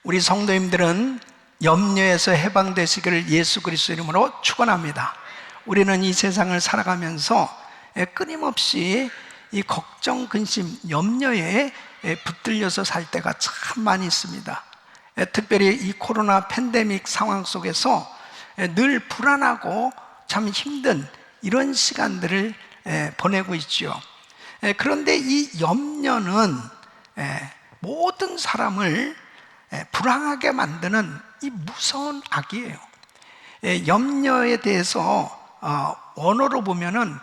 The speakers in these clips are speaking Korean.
우리 성도님들은 염려에서 해방되시기를 예수 그리스도 이름으로 축원합니다. 우리는 이 세상을 살아가면서 끊임없이 이 걱정, 근심, 염려에 붙들려서 살 때가 참 많이 있습니다. 특별히 이 코로나 팬데믹 상황 속에서 늘 불안하고 참 힘든 이런 시간들을 보내고 있죠. 그런데 이 염려는 모든 사람을 불안하게 만드는 이 무서운 악이에요. 염려에 대해서 원어로 보면은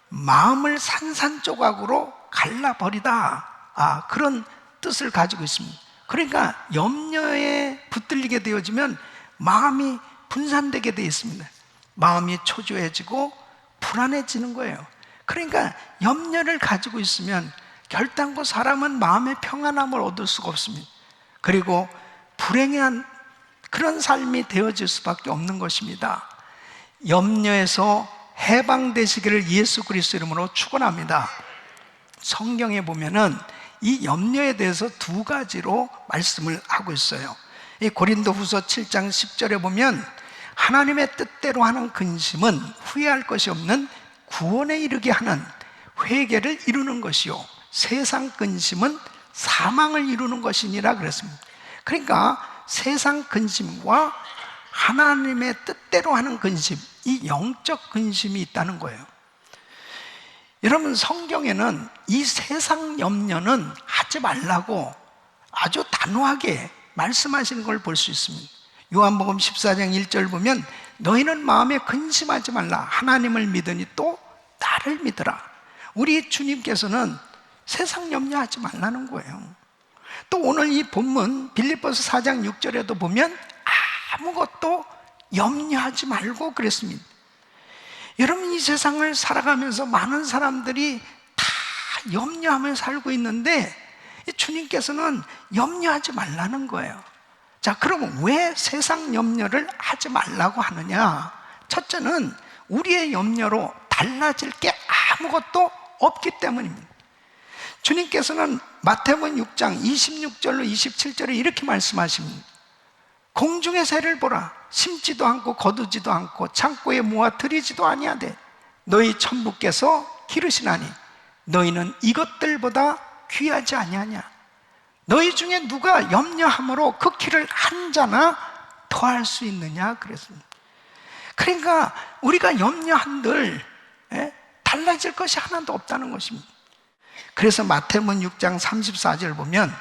마음을 산산조각으로 갈라버리다, 그런 뜻을 가지고 있습니다. 그러니까 염려에 붙들리게 되어지면 마음이 분산되게 되어 있습니다. 마음이 초조해지고 불안해지는 거예요. 그러니까 염려를 가지고 있으면 결단코 사람은 마음의 평안함을 얻을 수가 없습니다. 그리고 불행한 그런 삶이 되어질 수밖에 없는 것입니다. 염려에서 해방되시기를 예수 그리스도 이름으로 축원합니다. 성경에 보면은 이 염려에 대해서 두 가지로 말씀을 하고 있어요. 이 고린도후서 7장 10절에 보면 하나님의 뜻대로 하는 근심은 후회할 것이 없는 구원에 이르게 하는 회개를 이루는 것이요 세상 근심은 사망을 이루는 것이니라 그랬습니다. 그러니까 세상 근심과 하나님의 뜻대로 하는 근심, 이 영적 근심이 있다는 거예요. 여러분, 성경에는 이 세상 염려는 하지 말라고 아주 단호하게 말씀하시는 걸 볼 수 있습니다. 요한복음 14장 1절 보면 너희는 마음에 근심하지 말라. 하나님을 믿으니 또 나를 믿으라. 우리 주님께서는 세상 염려하지 말라는 거예요. 또 오늘 이 본문 빌립보서 4장 6절에도 보면 아무것도 염려하지 말고 그랬습니다. 여러분, 이 세상을 살아가면서 많은 사람들이 다 염려하며 살고 있는데 주님께서는 염려하지 말라는 거예요. 자, 그러면 왜 세상 염려를 하지 말라고 하느냐? 첫째는 우리의 염려로 달라질 게 아무것도 없기 때문입니다. 주님께서는 마태복음 6장 26절로 27절에 이렇게 말씀하십니다. 공중의 새를 보라. 심지도 않고 거두지도 않고 창고에 모아 들이지도 아니하되 너희 천부께서 기르시나니 너희는 이것들보다 귀하지 아니하냐? 너희 중에 누가 염려함으로 그 키를 한 자나 더할 수 있느냐? 그랬습니다. 그러니까 우리가 염려한들 달라질 것이 하나도 없다는 것입니다. 그래서 마태복음 6장 34절 보면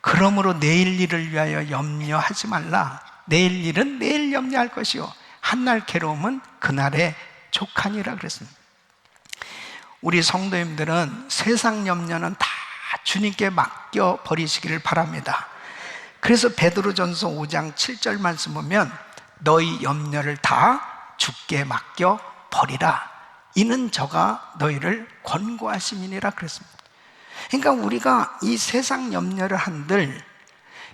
그러므로 내일 일을 위하여 염려하지 말라. 내일 일은 내일 염려할 것이요 한날 괴로움은 그날의 족하니라 그랬습니다. 우리 성도님들은 세상 염려는 다 주님께 맡겨 버리시기를 바랍니다. 그래서 베드로전서 5장 7절 말씀 보면 너희 염려를 다 주께 맡겨 버리라. 이는 저가 너희를 권고하심이니라 그랬습니다. 그러니까 우리가 이 세상 염려를 한들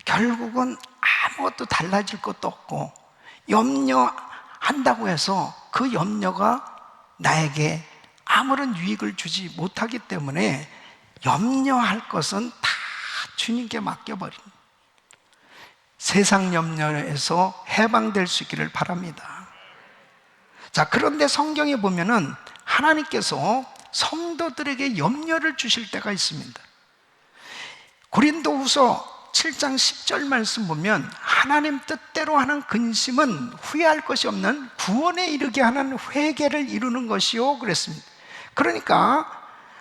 결국은 아무것도 달라질 것도 없고 염려한다고 해서 그 염려가 나에게 아무런 유익을 주지 못하기 때문에 염려할 것은 다 주님께 맡겨버립니다. 세상 염려에서 해방될 수 있기를 바랍니다. 자, 그런데 성경에 보면은 하나님께서 성도들에게 염려를 주실 때가 있습니다. 고린도후서 7장 10절 말씀 보면 하나님 뜻대로 하는 근심은 후회할 것이 없는 구원에 이르게 하는 회개를 이루는 것이요 그랬습니다. 그러니까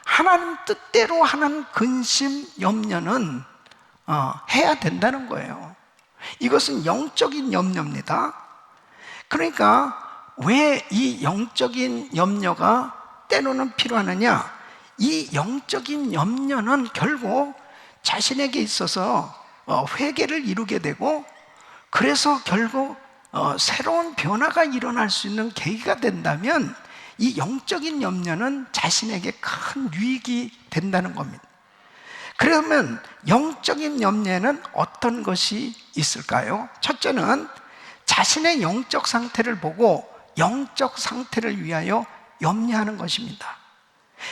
하나님 뜻대로 하는 근심, 염려는 해야 된다는 거예요. 이것은 영적인 염려입니다. 그러니까 왜 이 영적인 염려가 때로는 필요하느냐? 이 영적인 염려는 결국 자신에게 있어서 회개를 이루게 되고 그래서 결국 새로운 변화가 일어날 수 있는 계기가 된다면 이 영적인 염려는 자신에게 큰 유익이 된다는 겁니다. 그러면 영적인 염려에는 어떤 것이 있을까요? 첫째는 자신의 영적 상태를 보고 영적 상태를 위하여 염려하는 것입니다.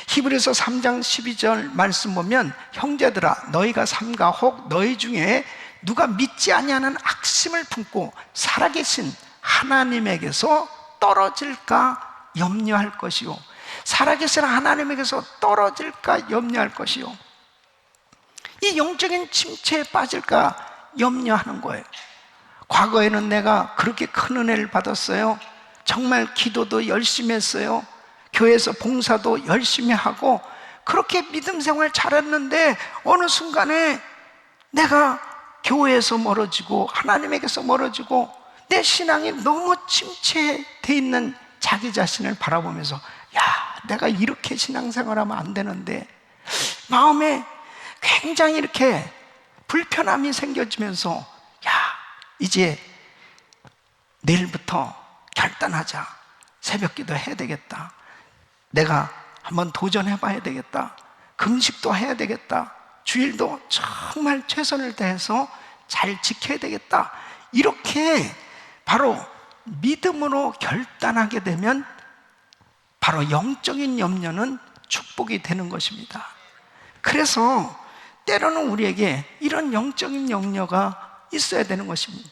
히브리서 3장 12절 말씀 보면 형제들아 너희가 삼가 혹 너희 중에 누가 믿지 아니하는 악심을 품고 살아계신 하나님에게서 떨어질까 염려할 것이요, 살아계신 하나님에게서 떨어질까 염려할 것이요, 이 영적인 침체에 빠질까 염려하는 거예요. 과거에는 내가 그렇게 큰 은혜를 받았어요. 정말 기도도 열심히 했어요. 교회에서 봉사도 열심히 하고 그렇게 믿음 생활 잘했는데 어느 순간에 내가 교회에서 멀어지고 하나님에게서 멀어지고 내 신앙이 너무 침체되어 있는 자기 자신을 바라보면서, 야, 내가 이렇게 신앙생활하면 안 되는데, 마음에 굉장히 이렇게 불편함이 생겨지면서, 야, 이제 내일부터 결단하자. 새벽기도 해야 되겠다. 내가 한번 도전해 봐야 되겠다. 금식도 해야 되겠다. 주일도 정말 최선을 다해서 잘 지켜야 되겠다. 이렇게 바로 믿음으로 결단하게 되면 바로 영적인 염려는 축복이 되는 것입니다. 그래서 때로는 우리에게 이런 영적인 염려가 있어야 되는 것입니다.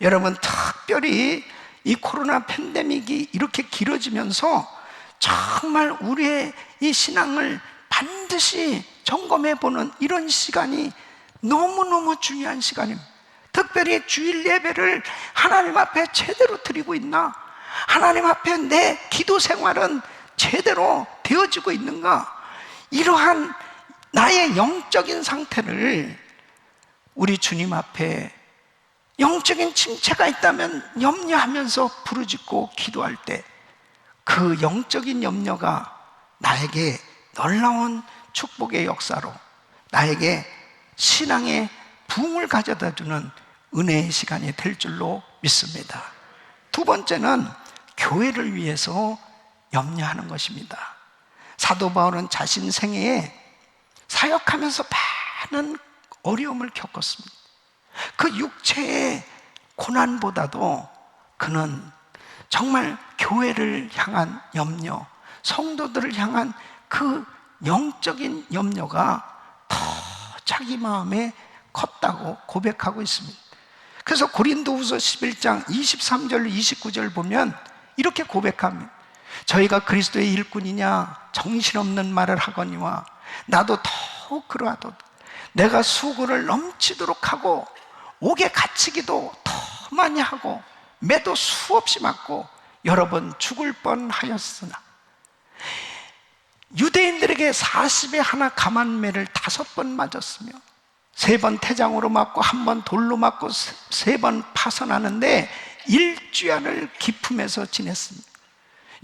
여러분, 특별히 이 코로나 팬데믹이 이렇게 길어지면서 정말 우리의 이 신앙을 반드시 점검해 보는 이런 시간이 너무너무 중요한 시간입니다. 특별히 주일 예배를 하나님 앞에 제대로 드리고 있나? 하나님 앞에 내 기도 생활은 제대로 되어지고 있는가? 이러한 나의 영적인 상태를 우리 주님 앞에 영적인 침체가 있다면 염려하면서 부르짖고 기도할 때 그 영적인 염려가 나에게 놀라운 축복의 역사로, 나에게 신앙의 부흥을 가져다 주는 은혜의 시간이 될 줄로 믿습니다. 두 번째는 교회를 위해서 염려하는 것입니다. 사도 바울은 자신 생애에 사역하면서 많은 어려움을 겪었습니다. 그 육체의 고난보다도 그는 정말 교회를 향한 염려, 성도들을 향한 그 영적인 염려가 더 자기 마음에 컸다고 고백하고 있습니다. 그래서 고린도후서 11장 23절 29절 보면 이렇게 고백합니다. 저희가 그리스도의 일꾼이냐 정신없는 말을 하거니와 나도 더욱 그러하도다. 내가 수고를 넘치도록 하고 옥에 갇히기도 더 많이 하고 매도 수없이 맞고 여러 번 죽을 뻔하였으나, 유대인들에게 40에 하나 감한매를 5번 맞았으며 3번 태장으로 맞고 1번 돌로 맞고 3번 파선하는데 일주일을 기품에서 지냈습니다.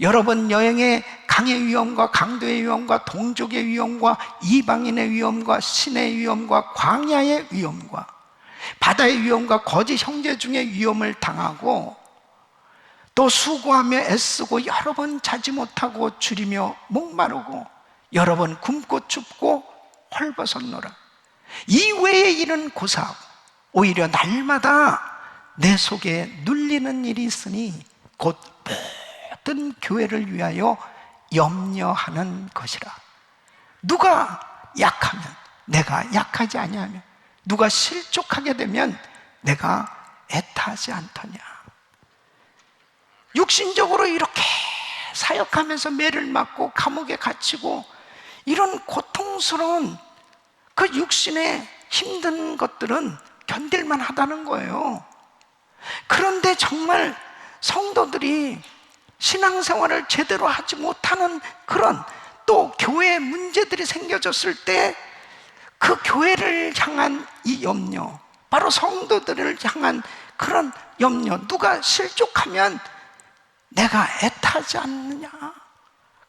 여러 번 여행에 강의 위험과 강도의 위험과 동족의 위험과 이방인의 위험과 신의 위험과 광야의 위험과 바다의 위험과 거짓 형제 중에 위험을 당하고 또 수고하며 애쓰고 여러 번 자지 못하고 줄이며 목마르고 여러 번 굶고 춥고 헐벗었노라. 이 외의 일은 고사하고 오히려 날마다 내 속에 눌리는 일이 있으니 곧 모든 교회를 위하여 염려하는 것이라. 누가 약하면 내가 약하지 아니하며 누가 실족하게 되면 내가 애타하지 않더냐. 육신적으로 이렇게 사역하면서 매를 맞고 감옥에 갇히고 이런 고통스러운 그 육신의 힘든 것들은 견딜만 하다는 거예요. 그런데 정말 성도들이 신앙생활을 제대로 하지 못하는 그런 또 교회에 문제들이 생겨졌을 때 그 교회를 향한 이 염려, 바로 성도들을 향한 그런 염려, 누가 실족하면 내가 애타지 않느냐,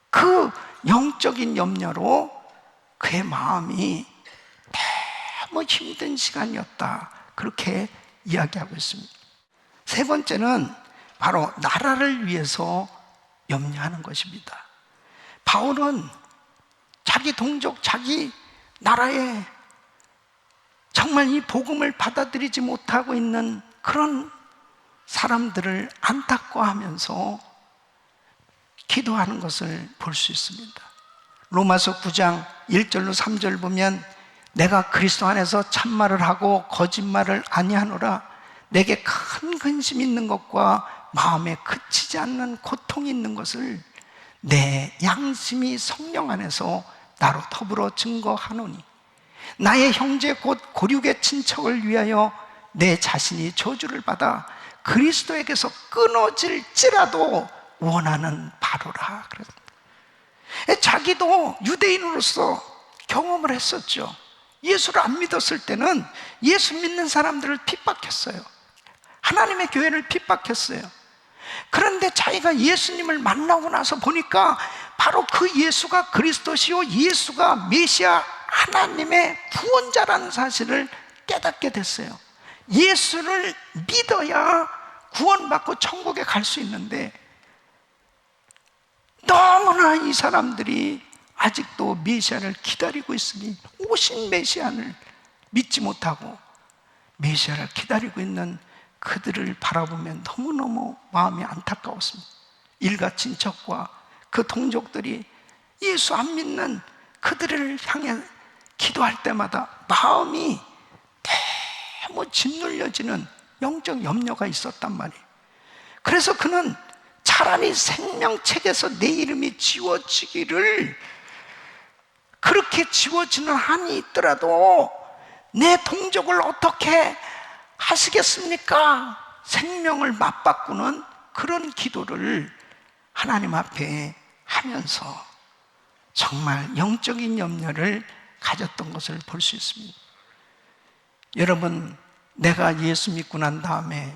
그 영적인 염려로 그의 마음이 너무 힘든 시간이었다, 그렇게 이야기하고 있습니다. 세 번째는 바로 나라를 위해서 염려하는 것입니다. 바울은 자기 동족, 자기 나라에 정말 이 복음을 받아들이지 못하고 있는 그런 사람들을 안타까워하면서 기도하는 것을 볼 수 있습니다. 로마서 9장 1절로 3절 보면 내가 그리스도 안에서 참말을 하고 거짓말을 아니하노라. 내게 큰 근심이 있는 것과 마음에 그치지 않는 고통이 있는 것을 내 양심이 성령 안에서 나로 더불어 증거하노니 나의 형제 곧 고륙의 친척을 위하여 내 자신이 저주를 받아 그리스도에게서 끊어질지라도 원하는 바로라. 자기도 유대인으로서 경험을 했었죠. 예수를 안 믿었을 때는 예수 믿는 사람들을 핍박했어요. 하나님의 교회를 핍박했어요. 그런데 자기가 예수님을 만나고 나서 보니까 바로 그 예수가 그리스도시요 예수가 메시아 하나님의 구원자라는 사실을 깨닫게 됐어요. 예수를 믿어야 구원받고 천국에 갈 수 있는데 너무나 이 사람들이 아직도 메시아를 기다리고 있으니 오신 메시아를 믿지 못하고 메시아를 기다리고 있는 그들을 바라보면 너무너무 마음이 안타까웠습니다. 일가 친척과 그 동족들이 예수 안 믿는 그들을 향해 기도할 때마다 마음이 너무 짓눌려지는 영적 염려가 있었단 말이에요. 그래서 그는 차라리 생명책에서 내 이름이 지워지기를, 그렇게 지워지는 한이 있더라도 내 동족을 어떻게 하시겠습니까? 생명을 맞바꾸는 그런 기도를 하나님 앞에 하면서 정말 영적인 염려를 가졌던 것을 볼 수 있습니다. 여러분, 내가 예수 믿고 난 다음에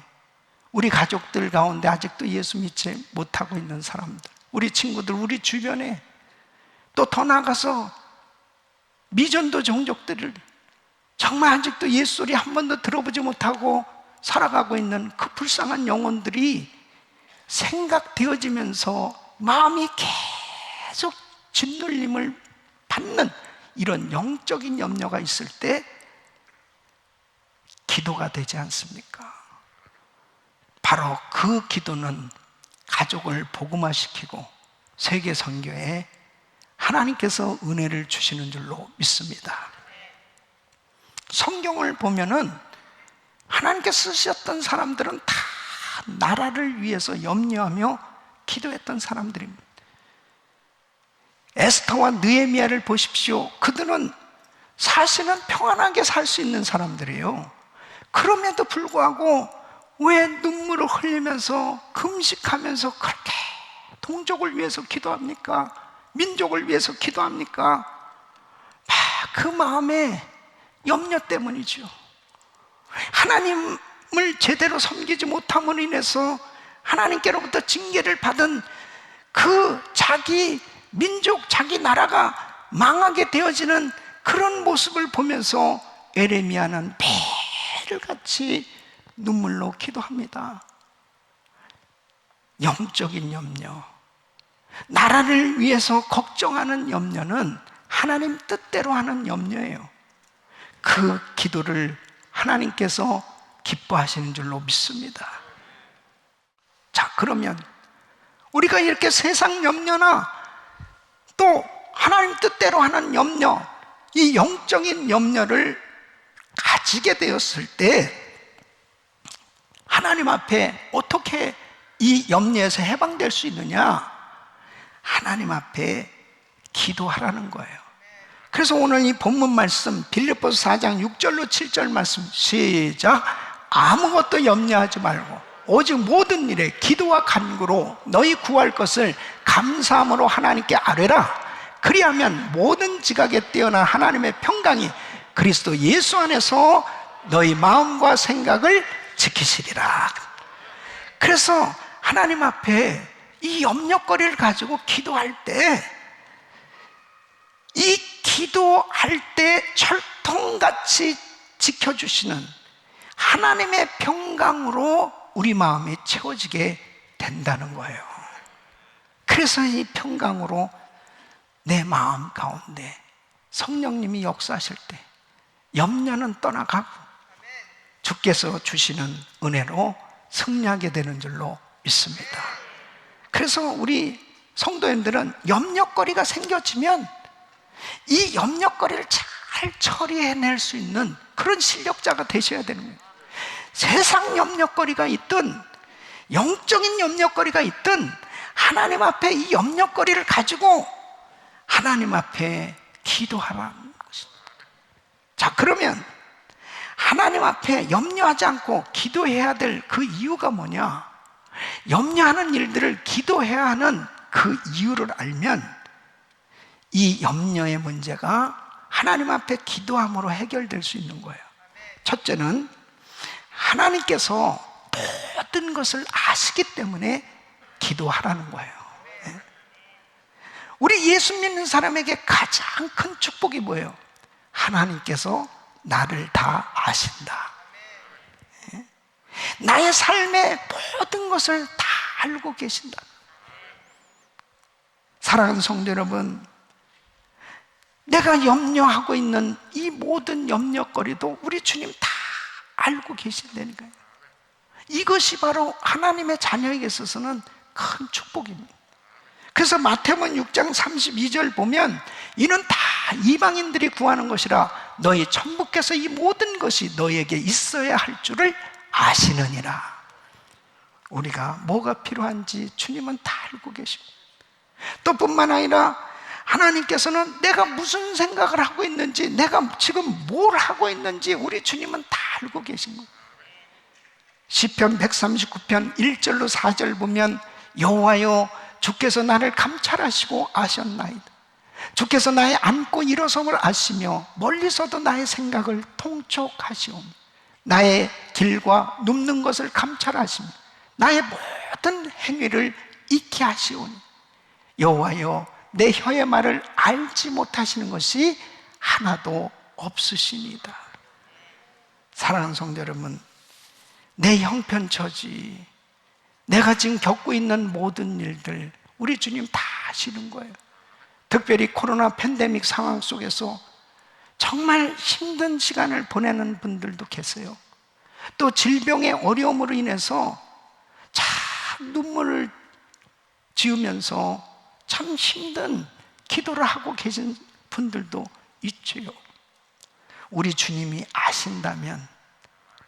우리 가족들 가운데 아직도 예수 믿지 못하고 있는 사람들, 우리 친구들, 우리 주변에 또 더 나아가서 미전도 종족들을 정말 아직도 예수 소리 한 번도 들어보지 못하고 살아가고 있는 그 불쌍한 영혼들이 생각되어지면서 마음이 계속 짓눌림을 받는 이런 영적인 염려가 있을 때 기도가 되지 않습니까? 바로 그 기도는 가족을 복음화시키고 세계 선교에 하나님께서 은혜를 주시는 줄로 믿습니다. 성경을 보면은 하나님께서 쓰셨던 사람들은 다 나라를 위해서 염려하며 기도했던 사람들입니다. 에스더와 느헤미야를 보십시오. 그들은 사실은 평안하게 살 수 있는 사람들이에요. 그럼에도 불구하고 왜 눈물을 흘리면서 금식하면서 그렇게 동족을 위해서 기도합니까? 민족을 위해서 기도합니까? 그 마음에 염려 때문이죠. 하나님을 제대로 섬기지 못함으로 인해서 하나님께로부터 징계를 받은 그 자기 민족, 자기 나라가 망하게 되어지는 그런 모습을 보면서 에레미야는 매일같이 눈물로 기도합니다. 영적인 염려, 나라를 위해서 걱정하는 염려는 하나님 뜻대로 하는 염려예요. 그 기도를 하나님께서 기뻐하시는 줄로 믿습니다. 자, 그러면 우리가 이렇게 세상 염려나 또 하나님 뜻대로 하는 염려, 이 영적인 염려를 가지게 되었을 때 하나님 앞에 어떻게 이 염려에서 해방될 수 있느냐? 하나님 앞에 기도하라는 거예요. 그래서 오늘 이 본문 말씀 빌립보서 4장 6절로 7절 말씀 시작. 아무것도 염려하지 말고 오직 모든 일에 기도와 간구로 너희 구할 것을 감사함으로 하나님께 아뢰라. 그리하면 모든 지각에 뛰어난 하나님의 평강이 그리스도 예수 안에서 너희 마음과 생각을 지키시리라. 그래서 하나님 앞에 이 염려거리를 가지고 기도할 때, 이 기도할 때 철통같이 지켜주시는 하나님의 평강으로 우리 마음이 채워지게 된다는 거예요. 그래서 이 평강으로 내 마음 가운데 성령님이 역사하실 때 염려는 떠나가고 주께서 주시는 은혜로 승리하게 되는 줄로 믿습니다. 그래서 우리 성도님들은 염려거리가 생겨지면 이 염려거리를 잘 처리해낼 수 있는 그런 실력자가 되셔야 되는 거예요. 세상 염려거리가 있든 영적인 염려거리가 있든 하나님 앞에 이 염려거리를 가지고 하나님 앞에 기도하라는 것입니다. 자, 그러면 하나님 앞에 염려하지 않고 기도해야 될 그 이유가 뭐냐? 염려하는 일들을 기도해야 하는 그 이유를 알면 이 염려의 문제가 하나님 앞에 기도함으로 해결될 수 있는 거예요. 첫째는 하나님께서 모든 것을 아시기 때문에 기도하라는 거예요. 우리 예수 믿는 사람에게 가장 큰 축복이 뭐예요? 하나님께서 나를 다 아신다. 나의 삶의 모든 것을 다 알고 계신다. 사랑하는 성도 여러분, 내가 염려하고 있는 이 모든 염려거리도 우리 주님 다 알고 계신다니까요. 이것이 바로 하나님의 자녀에게 있어서는 큰 축복입니다. 그래서 마태복음 6장 32절 보면 이는 다 이방인들이 구하는 것이라 너희 천부께서 이 모든 것이 너희에게 있어야 할 줄을 아시느니라. 우리가 뭐가 필요한지 주님은 다 알고 계시고, 또 뿐만 아니라 하나님께서는 내가 무슨 생각을 하고 있는지, 내가 지금 뭘 하고 있는지 우리 주님은 다 알고 계신 거예요. 시편 139편 1절로 4절 보면 여호와여 주께서 나를 감찰하시고 아셨나이다. 주께서 나의 앉고 일어섬을 아시며 멀리서도 나의 생각을 통촉하시오며 나의 길과 눕는 것을 감찰하시며 나의 모든 행위를 익히 하시오니 여호와여 내 혀의 말을 알지 못하시는 것이 하나도 없으시니이다. 사랑하는 성도 여러분, 내 형편처지, 내가 지금 겪고 있는 모든 일들 우리 주님 다 아시는 거예요. 특별히 코로나 팬데믹 상황 속에서 정말 힘든 시간을 보내는 분들도 계세요. 또 질병의 어려움으로 인해서 참 눈물을 지으면서 참 힘든 기도를 하고 계신 분들도 있지요. 우리 주님이 아신다면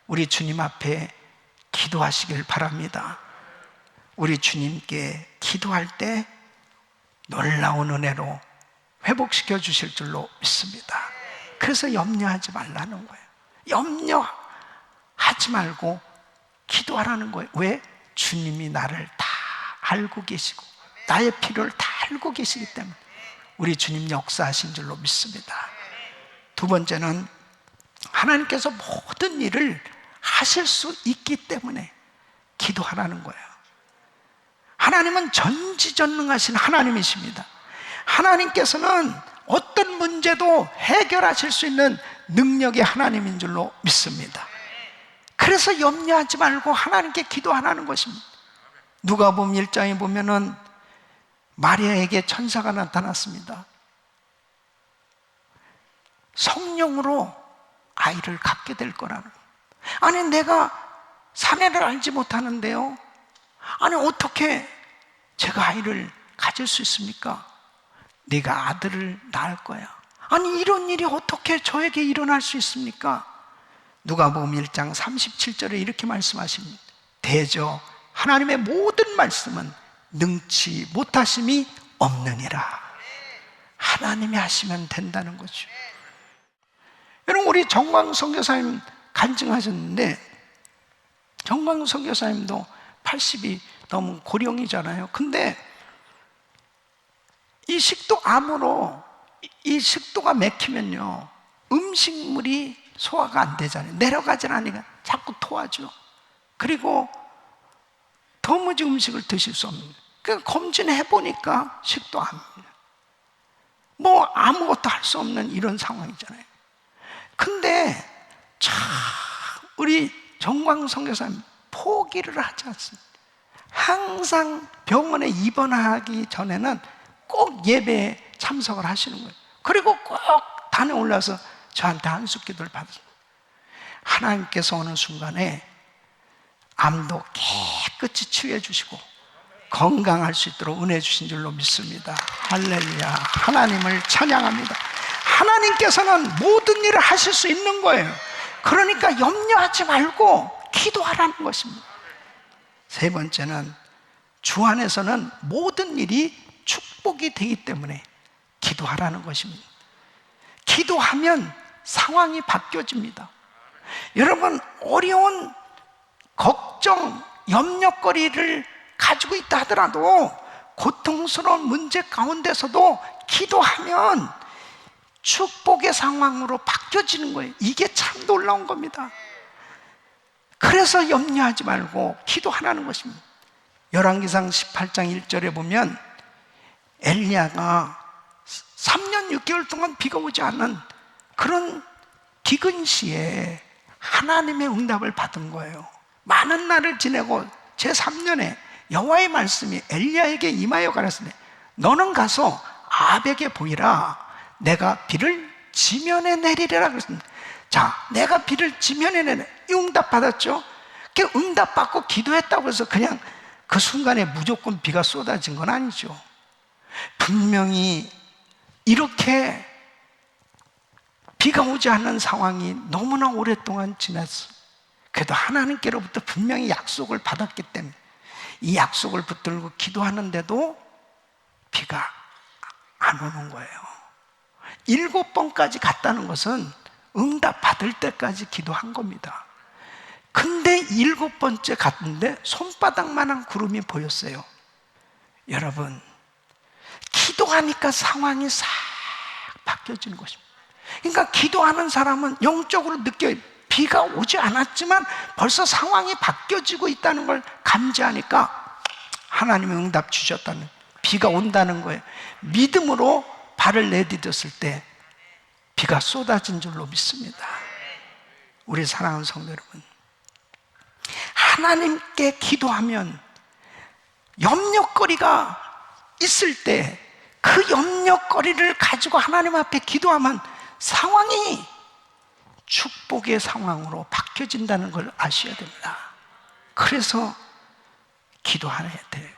우리 주님 앞에 기도하시길 바랍니다. 우리 주님께 기도할 때 놀라운 은혜로 회복시켜 주실 줄로 믿습니다. 그래서 염려하지 말라는 거예요. 염려하지 말고 기도하라는 거예요. 왜? 주님이 나를 다 알고 계시고 나의 필요를 다 알고 계시기 때문에 우리 주님 역사하신 줄로 믿습니다. 두 번째는 하나님께서 모든 일을 하실 수 있기 때문에 기도하라는 거예요. 하나님은 전지전능하신 하나님이십니다. 하나님께서는 어떤 문제도 해결하실 수 있는 능력의 하나님인 줄로 믿습니다. 그래서 염려하지 말고 하나님께 기도하라는 것입니다. 누가복음 1장에 보면은 마리아에게 천사가 나타났습니다. 성령으로 아이를 갖게 될 거라는 거예요. 아니 내가 사내를 알지 못하는데요, 아니 어떻게 제가 아이를 가질 수 있습니까? 네가 아들을 낳을 거야. 아니 이런 일이 어떻게 저에게 일어날 수 있습니까? 누가복음 1장 37절에 이렇게 말씀하십니다. 대저 하나님의 모든 말씀은 능치 못하심이 없느니라. 하나님이 하시면 된다는 거죠. 여러분, 우리 정광 선교사님 간증하셨는데, 정광 선교사님도 80이 넘은 고령이잖아요. 근데 이 식도암으로, 이 식도가 막히면요 음식물이 소화가 안 되잖아요. 내려가질 않으니까 자꾸 토하죠. 그리고 도무지 음식을 드실 수 없는 거예요. 그러니까 검진해보니까 식도암입니다. 뭐 아무것도 할 수 없는 이런 상황이잖아요. 근데 참 우리 정광 선교사님 포기를 하지 않습니다. 항상 병원에 입원하기 전에는 꼭 예배에 참석을 하시는 거예요. 그리고 꼭 단에 올라서 저한테 한숨기도를 받으십니다. 하나님께서 어느 순간에 암도 깨끗이 치유해 주시고 건강할 수 있도록 은혜 주신 줄로 믿습니다. 할렐루야. 하나님을 찬양합니다. 하나님께서는 모든 일을 하실 수 있는 거예요. 그러니까 염려하지 말고 기도하라는 것입니다. 세 번째는 주 안에서는 모든 일이 축복이 되기 때문에 기도하라는 것입니다. 기도하면 상황이 바뀌어집니다. 여러분, 어려운 걱정, 염려거리를 가지고 있다 하더라도 고통스러운 문제 가운데서도 기도하면 축복의 상황으로 바뀌어지는 거예요. 이게 참 놀라운 겁니다. 그래서 염려하지 말고 기도하라는 것입니다. 열왕기상 18장 1절에 보면 엘리야가 3년 6개월 동안 비가 오지 않는 그런 기근 시에 하나님의 응답을 받은 거예요. 많은 날을 지내고 제3년에 여호와의 말씀이 엘리야에게 임하여 가라사대 너는 가서 아합에게 보이라. 내가 비를 지면에 내리리라 그랬습니다. 자, 내가 비를 지면에 내리라. 이 응답 받았죠? 그 응답 받고 기도했다고 해서 그냥 그 순간에 무조건 비가 쏟아진 건 아니죠. 분명히 이렇게 비가 오지 않는 상황이 너무나 오랫동안 지났어. 그래도 하나님께로부터 분명히 약속을 받았기 때문에 이 약속을 붙들고 기도하는데도 비가 안 오는 거예요. 7번까지 갔다는 것은 응답 받을 때까지 기도한 겁니다. 근데 7번째 갔는데 손바닥만한 구름이 보였어요. 여러분, 기도하니까 상황이 싹 바뀌어지는 것입니다. 그러니까 기도하는 사람은 영적으로 느껴요. 비가 오지 않았지만 벌써 상황이 바뀌어지고 있다는 걸 감지하니까 하나님의 응답 주셨다는, 비가 온다는 거예요. 믿음으로 발을 내디뎠을 때 비가 쏟아진 줄로 믿습니다. 우리 사랑하는 성도 여러분, 하나님께 기도하면 염려거리가 있을 때 그 염려거리를 가지고 하나님 앞에 기도하면 상황이 축복의 상황으로 바뀌어진다는 걸 아셔야 됩니다. 그래서 기도해야 돼요.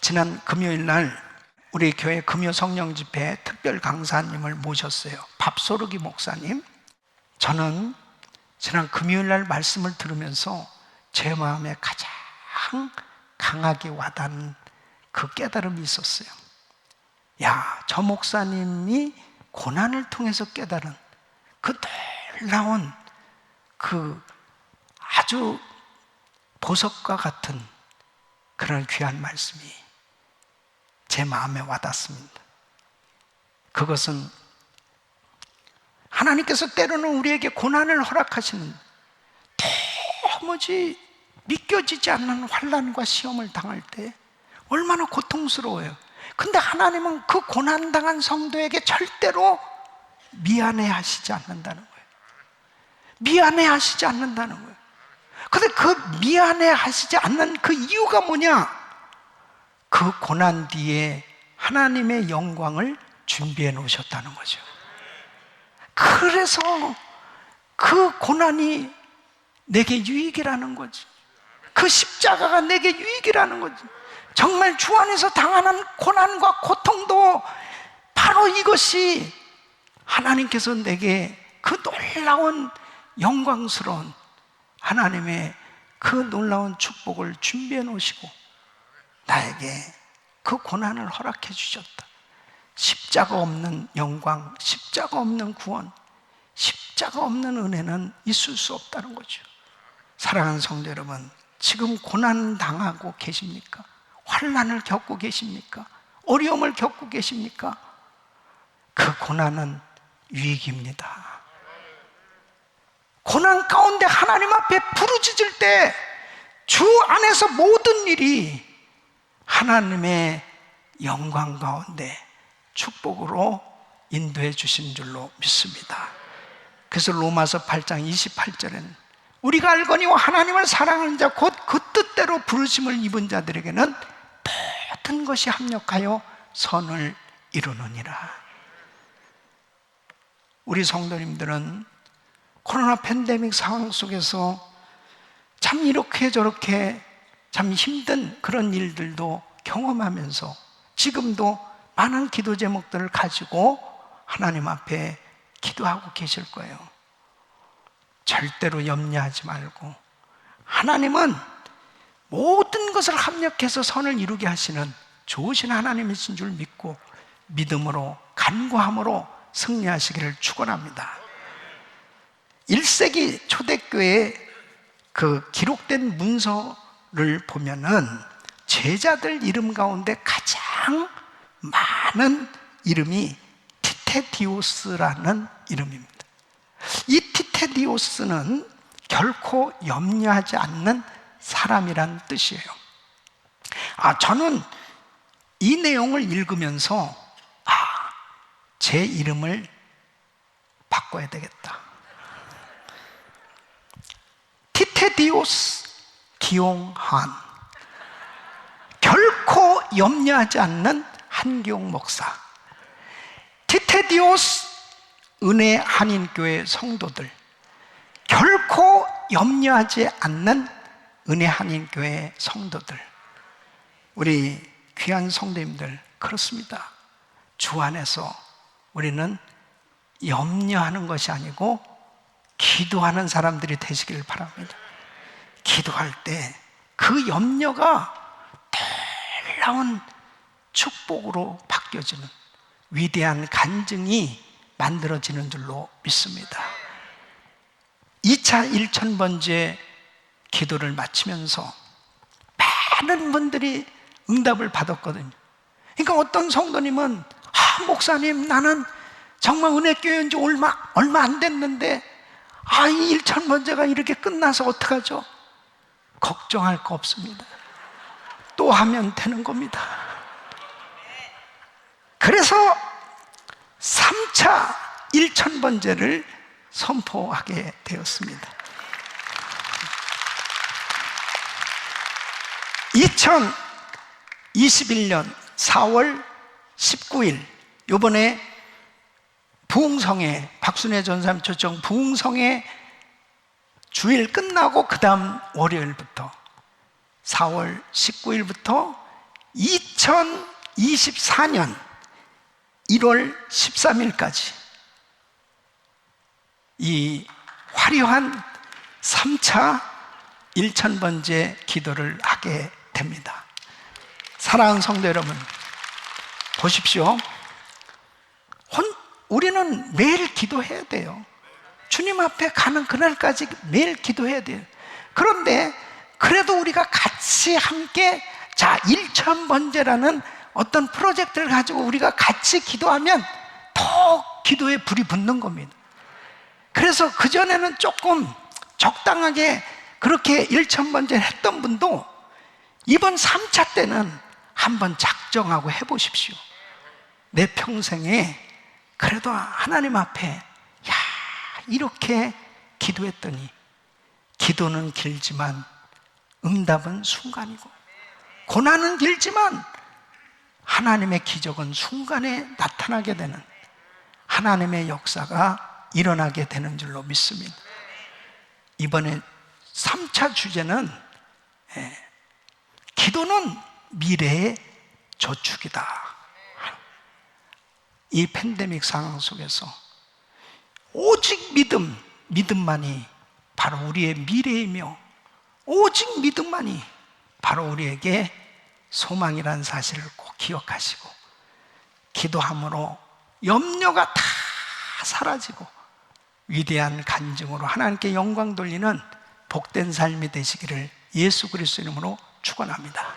지난 금요일 날 우리 교회 금요 성령 집회 특별 강사님을 모셨어요. 밥소르기 목사님. 저는 지난 금요일 날 말씀을 들으면서 제 마음에 가장 강하게 와닿는 그 깨달음이 있었어요. 야, 저 목사님이 고난을 통해서 깨달은 그 놀라운 그 아주 보석과 같은 그런 귀한 말씀이 제 마음에 와닿습니다. 그것은 하나님께서 때로는 우리에게 고난을 허락하시는, 도무지 믿겨지지 않는 환난과 시험을 당할 때 얼마나 고통스러워요. 근데 하나님은 그 고난당한 성도에게 절대로 미안해 하시지 않는다는 거예요. 미안해 하시지 않는다는 거예요. 근데 그 미안해 하시지 않는 그 이유가 뭐냐? 그 고난 뒤에 하나님의 영광을 준비해 놓으셨다는 거죠. 그래서 그 고난이 내게 유익이라는 거지. 그 십자가가 내게 유익이라는 거지. 정말 주 안에서 당하는 고난과 고통도 바로 이것이 하나님께서 내게 그 놀라운 영광스러운 하나님의 그 놀라운 축복을 준비해 놓으시고 나에게 그 고난을 허락해 주셨다. 십자가 없는 영광, 십자가 없는 구원, 십자가 없는 은혜는 있을 수 없다는 거죠. 사랑하는 성도 여러분, 지금 고난 당하고 계십니까? 환난을 겪고 계십니까? 어려움을 겪고 계십니까? 그 고난은 유익입니다. 고난 가운데 하나님 앞에 부르짖을 때 주 안에서 모든 일이 하나님의 영광 가운데 축복으로 인도해 주신 줄로 믿습니다. 그래서 로마서 8장 28절에는 우리가 알거니와 하나님을 사랑하는 자 곧 그 뜻대로 부르심을 입은 자들에게는 모든 것이 합력하여 선을 이루느니라. 우리 성도님들은 코로나 팬데믹 상황 속에서 참 이렇게 저렇게 참 힘든 그런 일들도 경험하면서 지금도 많은 기도 제목들을 가지고 하나님 앞에 기도하고 계실 거예요. 절대로 염려하지 말고, 하나님은 모든 것을 합력해서 선을 이루게 하시는 좋으신 하나님이신 줄 믿고 믿음으로 간구함으로 승리하시기를 축원합니다. 1세기 초대교회 그 기록된 문서를 보면은 제자들 이름 가운데 가장 많은 이름이 티테디오스라는 이름입니다. 이 티테디오스는 결코 염려하지 않는 사람이란 뜻이에요. 저는 이 내용을 읽으면서 제 이름을 바꿔야 되겠다. 티테디오스 기용한, 결코 염려하지 않는 한기용 목사. 티테디오스 은혜 한인교회 성도들, 결코 염려하지 않는 은혜 한인교회 성도들, 우리 귀한 성도님들, 그렇습니다. 주 안에서 우리는 염려하는 것이 아니고 기도하는 사람들이 되시길 바랍니다. 기도할 때 그 염려가 놀라운 축복으로 바뀌어지는 위대한 간증이 만들어지는 줄로 믿습니다. 2차 1000번째 기도를 마치면서 많은 분들이 응답을 받았거든요. 그러니까 어떤 성도님은 목사님, 나는 정말 은혜교회 온 지 얼마 안 됐는데 이 1000번째가 이렇게 끝나서 어떡하죠? 걱정할 거 없습니다. 또 하면 되는 겁니다. 그래서 3차 1000번째를 선포하게 되었습니다. 2021년 4월 19일 이번에 부흥성회, 박순애 전사님 초청 부흥성회 주일 끝나고 그 다음 월요일부터 4월 19일부터 2024년 1월 13일까지 이 화려한 3차 1000번째 기도를 하게 됩니다. 사랑하는 성도 여러분, 보십시오. 우리는 매일 기도해야 돼요. 주님 앞에 가는 그날까지 매일 기도해야 돼요. 그런데 그래도 우리가 같이 함께 1000번째라는 어떤 프로젝트를 가지고 우리가 같이 기도하면 더 기도에 불이 붙는 겁니다. 그래서 그전에는 조금 적당하게 그렇게 1000번째 했던 분도 이번 3차 때는 한번 작정하고 해보십시오. 내 평생에 그래도 하나님 앞에 이렇게 기도했더니, 기도는 길지만 응답은 순간이고, 고난은 길지만 하나님의 기적은 순간에 나타나게 되는 하나님의 역사가 일어나게 되는 줄로 믿습니다. 이번에 3차 주제는 기도는 미래의 저축이다. 이 팬데믹 상황 속에서 오직 믿음만이 바로 우리의 미래이며, 오직 믿음만이 바로 우리에게 소망이라는 사실을 꼭 기억하시고, 기도함으로 염려가 다 사라지고 위대한 간증으로 하나님께 영광 돌리는 복된 삶이 되시기를 예수 그리스도 이름으로 축원합니다.